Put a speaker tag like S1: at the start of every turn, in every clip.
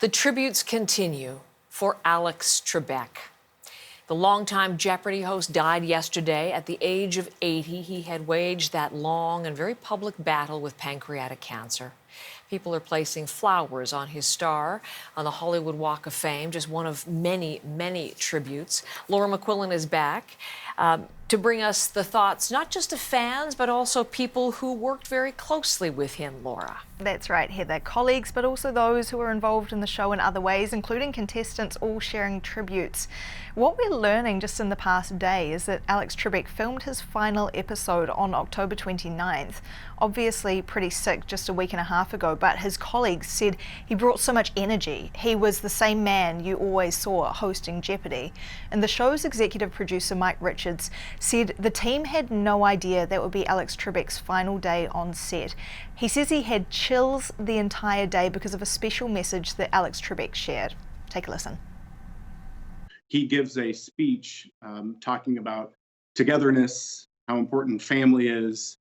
S1: The tributes continue for Alex Trebek. The longtime Jeopardy host died yesterday at the age of 80. He had waged that long and very public battle with pancreatic cancer. People are placing flowers on his star on the Hollywood Walk of Fame, just one of many, many tributes. Laura McQuillan is back to bring us the thoughts, not just of fans, but also people who worked very closely with him, Laura.
S2: That's right, Heather. Colleagues, but also those who were involved in the show in other ways, including contestants, all sharing tributes. What we're learning just in the past day is that Alex Trebek filmed his final episode on October 29th. Obviously pretty sick just a week and a half ago, but his colleagues said he brought so much energy. He was the same man you always saw hosting Jeopardy. And the show's executive producer, Mike Richards, said the team had no idea that would be Alex Trebek's final day on set. He says he had chills the entire day because of a special message that Alex Trebek shared. Take a listen.
S3: He gives a speech talking about togetherness, how important family is,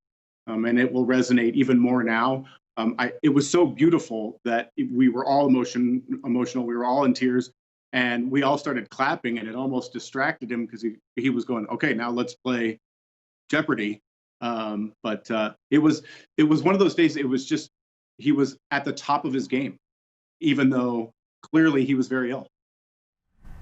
S3: and it will resonate even more now. It was so beautiful that we were all emotional. We were all in tears, and we all started clapping, and it almost distracted him because he was going, "Okay, now let's play Jeopardy." But it was one of those days. It was just he was at the top of his game, even though clearly he was very ill.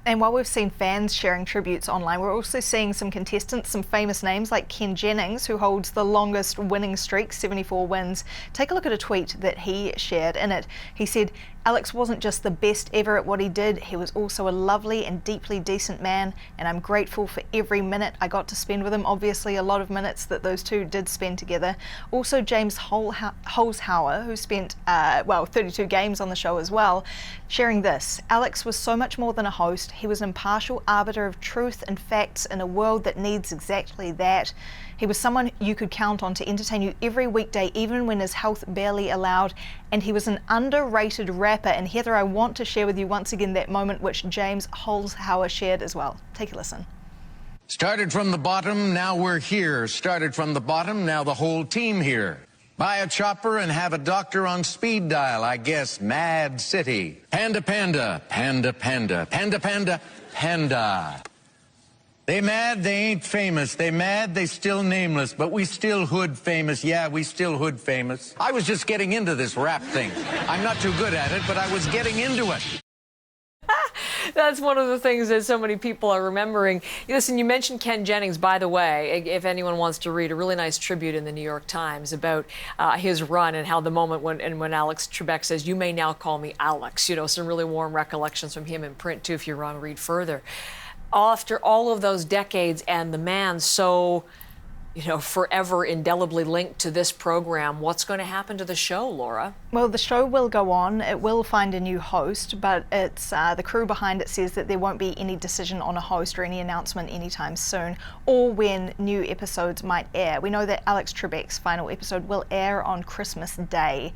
S2: And while we've seen fans sharing tributes online, we're also seeing some contestants, some famous names like Ken Jennings, who holds the longest winning streak, 74 wins. Take a look at a tweet that he shared. In it, he said, "Alex wasn't just the best ever at what he did, he was also a lovely and deeply decent man, and I'm grateful for every minute I got to spend with him." Obviously, a lot of minutes that those two did spend together. Also, James Holzhauer, who spent, 32 games on the show as well, sharing this. "Alex was so much more than a host. He was an impartial arbiter of truth and facts in a world that needs exactly that. He was someone you could count on to entertain you every weekday, even when his health barely allowed. And he was an underrated rapper." And Heather, I want to share with you once again that moment which James Holzhauer shared as well. Take a listen.
S4: "Started from the bottom, now we're here. Started from the bottom, now the whole team here. Buy a chopper and have a doctor on speed dial, I guess. Mad City. Panda, panda, panda, panda, panda, panda, panda. They mad, they ain't famous. They mad, they still nameless. But we still hood famous. Yeah, we still hood famous. I was just getting into this rap thing. I'm not too good at it, but I was getting into it."
S1: That's one of the things that so many people are remembering. Listen, you mentioned Ken Jennings, by the way, if anyone wants to read a really nice tribute in the New York Times about his run and how the moment when Alex Trebek says, "You may now call me Alex," some really warm recollections from him in print too, if you want to read further. After all of those decades and the man so, forever indelibly linked to this program, what's going to happen to the show, Laura?
S2: Well, the show will go on. It will find a new host, but it's the crew behind it says that there won't be any decision on a host or any announcement anytime soon, or when new episodes might air. We know that Alex Trebek's final episode will air on Christmas Day.